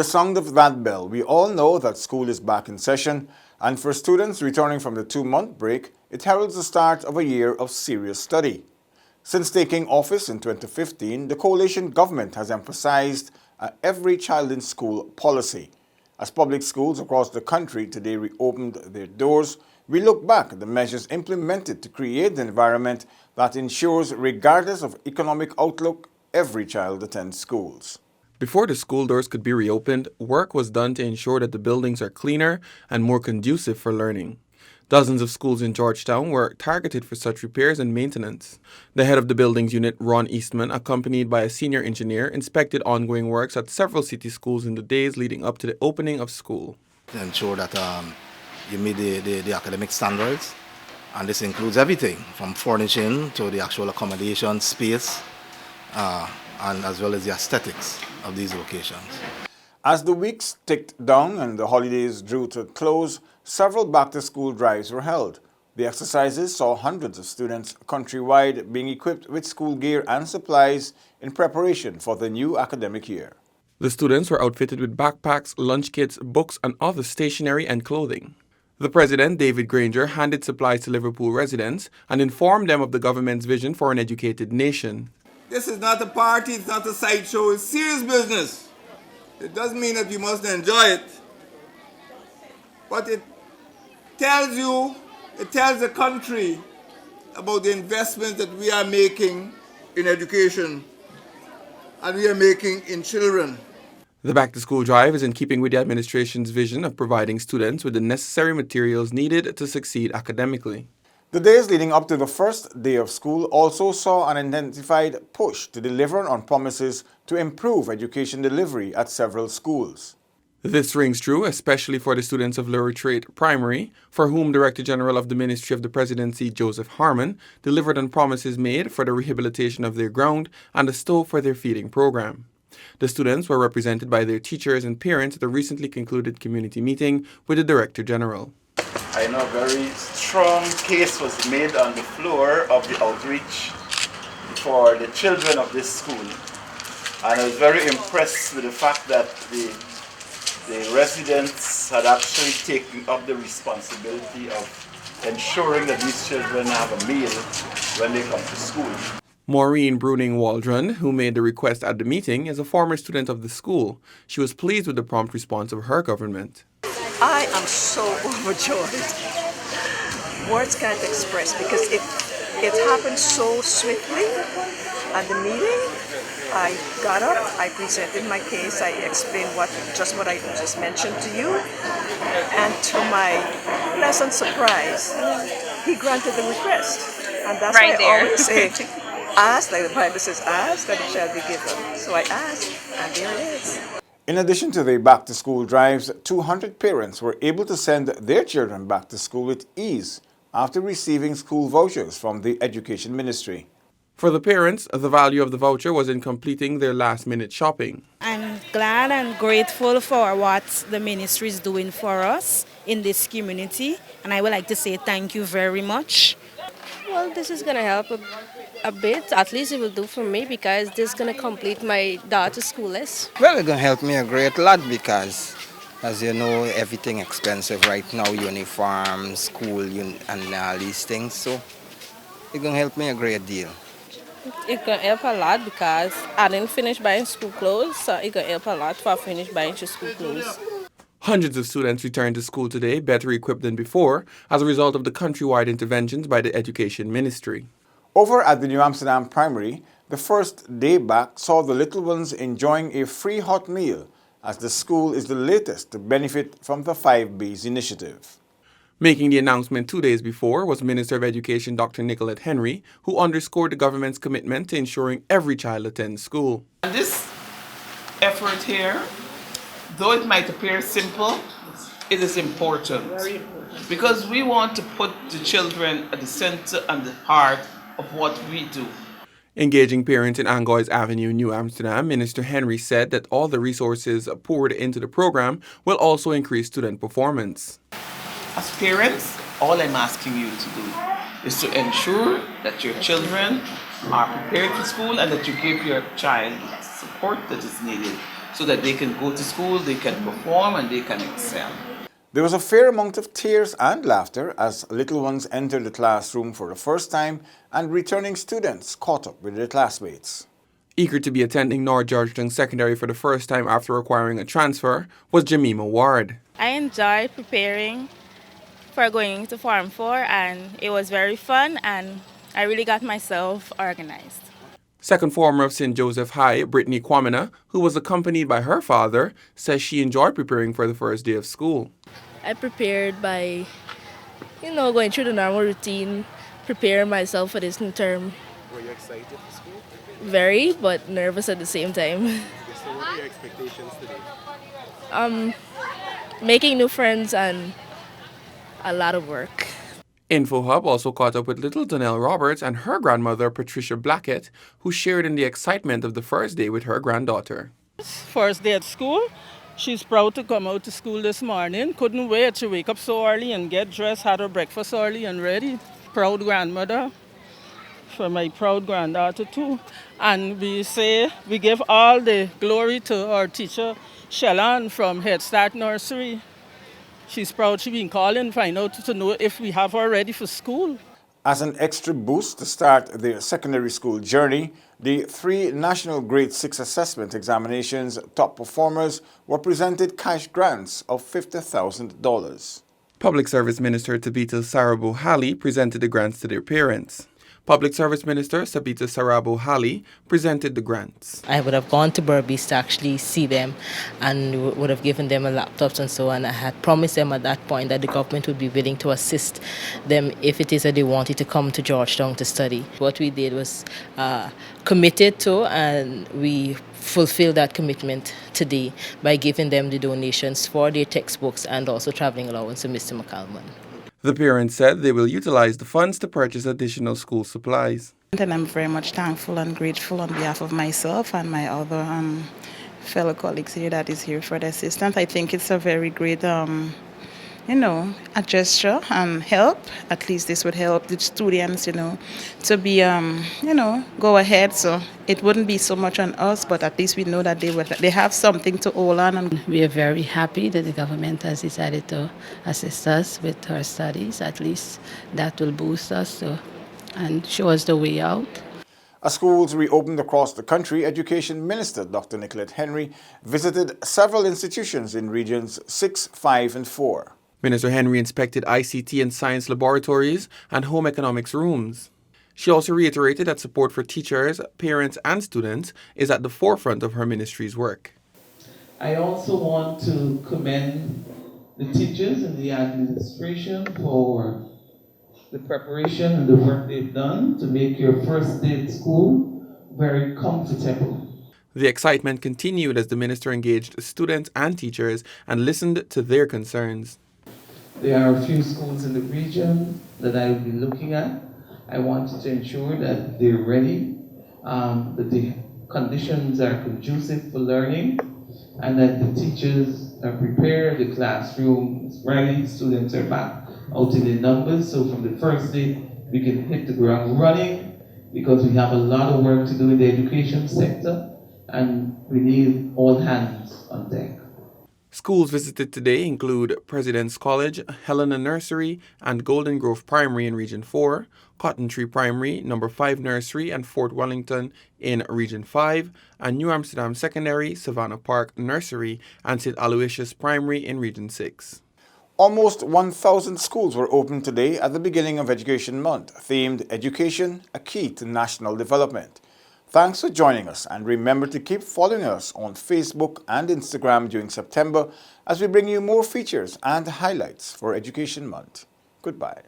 the sound of that bell, we all know that school is back in session, and for students returning from the 2-month break, it heralds the start of a year of serious study. Since taking office in 2015, the coalition government has emphasized every child in school policy. As public schools across the country today reopened their doors, we look back at the measures implemented to create the environment that ensures, regardless of economic outlook, every child attends schools. Before the school doors could be reopened, work was done to ensure that the buildings are cleaner and more conducive for learning. Dozens of schools in Georgetown were targeted for such repairs and maintenance. The head of the buildings unit, Ron Eastman, accompanied by a senior engineer, inspected ongoing works at several city schools in the days leading up to the opening of school. To ensure that you meet the academic standards, and this includes everything from furnishing to the actual accommodation space, and as well as the aesthetics of these locations. As the weeks ticked down and the holidays drew to a close, several back-to-school drives were held. The exercises saw hundreds of students countrywide being equipped with school gear and supplies in preparation for the new academic year. The students were outfitted with backpacks, lunch kits, books, and other stationery and clothing. The president, David Granger, handed supplies to Liverpool residents and informed them of the government's vision for an educated nation. This is not a party, it's not a sideshow, it's serious business. It doesn't mean that you must enjoy it, but it tells the country about the investments that we are making in education and we are making in children. The back-to-school drive is in keeping with the administration's vision of providing students with the necessary materials needed to succeed academically. The days leading up to the first day of school also saw an intensified push to deliver on promises to improve education delivery at several schools. This rings true, especially for the students of Lurie Primary, for whom Director General of the Ministry of the Presidency, Joseph Harmon, delivered on promises made for the rehabilitation of their ground and a stove for their feeding program. The students were represented by their teachers and parents at the recently concluded community meeting with the Director General. I know a very strong case was made on the floor of the outreach for the children of this school. And I was very impressed with the fact that the residents had actually taken up the responsibility of ensuring that these children have a meal when they come to school. Maureen Bruning-Waldron, who made the request at the meeting, is a former student of the school. She was pleased with the prompt response of her government. I am so overjoyed. Words can't express because it happened so swiftly at the meeting. I got up, I presented my case, I explained what I just mentioned to you, and to my pleasant surprise, he granted the request. And that's right why I always say, ask, like the Bible says, ask and it shall be given. So I asked, and there it is. In addition to the back-to-school drives, 200 parents were able to send their children back to school with ease after receiving school vouchers from the Education Ministry. For the parents, the value of the voucher was in completing their last-minute shopping. I'm glad and grateful for what the ministry is doing for us in this community, and I would like to say thank you very much. Well, this is going to help a bit. At least it will do for me because this is going to complete my daughter's school list. Well, it's going to help me a great lot because, as you know, everything expensive right now, uniforms, school, and all these things. So it's going to help me a great deal. It's going to help a lot because I didn't finish buying school clothes, so it's going to help a lot for I finish buying your school clothes. Hundreds of students returned to school today, better equipped than before, as a result of the countrywide interventions by the Education Ministry. Over at the New Amsterdam Primary, the first day back saw the little ones enjoying a free hot meal, as the school is the latest to benefit from the 5Bs initiative. Making the announcement 2 days before was Minister of Education Dr. Nicolette Henry, who underscored the government's commitment to ensuring every child attends school. This effort here, though it might appear simple, it is important because we want to put the children at the center and the heart of what we do. Engaging parents in Angois Avenue, New Amsterdam, Minister Henry said that all the resources poured into the program will also increase student performance. As parents, all I'm asking you to do is to ensure that your children are prepared for school and that you give your child support that is needed so that they can go to school, they can perform, and they can excel. There was a fair amount of tears and laughter as little ones entered the classroom for the first time and returning students caught up with their classmates. Eager to be attending North Georgetown Secondary for the first time after acquiring a transfer was Jemima Ward. I enjoyed preparing for going into Form 4 and it was very fun and I really got myself organized. Second former of St. Joseph High, Brittany Kwamina, who was accompanied by her father, says she enjoyed preparing for the first day of school. I prepared by, going through the normal routine, preparing myself for this new term. Were you excited for school? Very, but nervous at the same time. So what are your expectations today? Making new friends and a lot of work. InfoHub also caught up with little Donnell Roberts and her grandmother, Patricia Blackett, who shared in the excitement of the first day with her granddaughter. First day at school. She's proud to come out to school this morning. Couldn't wait to wake up so early and get dressed, had her breakfast early and ready. Proud grandmother for my proud granddaughter too. And we give all the glory to our teacher, Shellan from Head Start Nursery. She's proud she's been calling, find out to know if we have her ready for school. As an extra boost to start their secondary school journey, the 3 National Grade 6 Assessment Examinations top performers were presented cash grants of $50,000. Public Service Minister Tabitha Sarabo Hali presented the grants to their parents. Public Service Minister Sabita Sarabo Hali presented the grants. I would have gone to Berbice to actually see them and would have given them a laptops and so on. I had promised them at that point that the government would be willing to assist them if it is that they wanted to come to Georgetown to study. What we did was committed to, and we fulfilled that commitment today by giving them the donations for their textbooks and also traveling allowance to Mr. McCalman. The parents said they will utilize the funds to purchase additional school supplies. And I'm very much thankful and grateful on behalf of myself and my other fellow colleagues here that is here for the assistance. I think it's a very great, a gesture and help. At least this would help the students, to be, go ahead. So it wouldn't be so much on us, but at least we know that they have something to hold on. And we are very happy that the government has decided to assist us with our studies. At least that will boost us and show us the way out. As schools reopened across the country, Education Minister Dr. Nicolette Henry visited several institutions in Regions 6, 5 and 4. Minister Henry inspected ICT and science laboratories and home economics rooms. She also reiterated that support for teachers, parents and students is at the forefront of her ministry's work. I also want to commend the teachers and the administration for the preparation and the work they've done to make your first day at school very comfortable. The excitement continued as the minister engaged students and teachers and listened to their concerns. There are a few schools in the region that I will be looking at. I wanted to ensure that they're ready, that the conditions are conducive for learning, and that the teachers are prepared, the classroom is ready, students are back out in the numbers. So from the first day, we can hit the ground running because we have a lot of work to do in the education sector and we need all hands on deck. Schools visited today include President's College, Helena Nursery, and Golden Grove Primary in Region 4, Cotton Tree Primary, No. 5 Nursery, and Fort Wellington in Region 5, and New Amsterdam Secondary, Savannah Park Nursery, and St. Aloysius Primary in Region 6. Almost 1,000 schools were opened today at the beginning of Education Month, themed Education, a Key to National Development. Thanks for joining us, and remember to keep following us on Facebook and Instagram during September as we bring you more features and highlights for Education Month. Goodbye.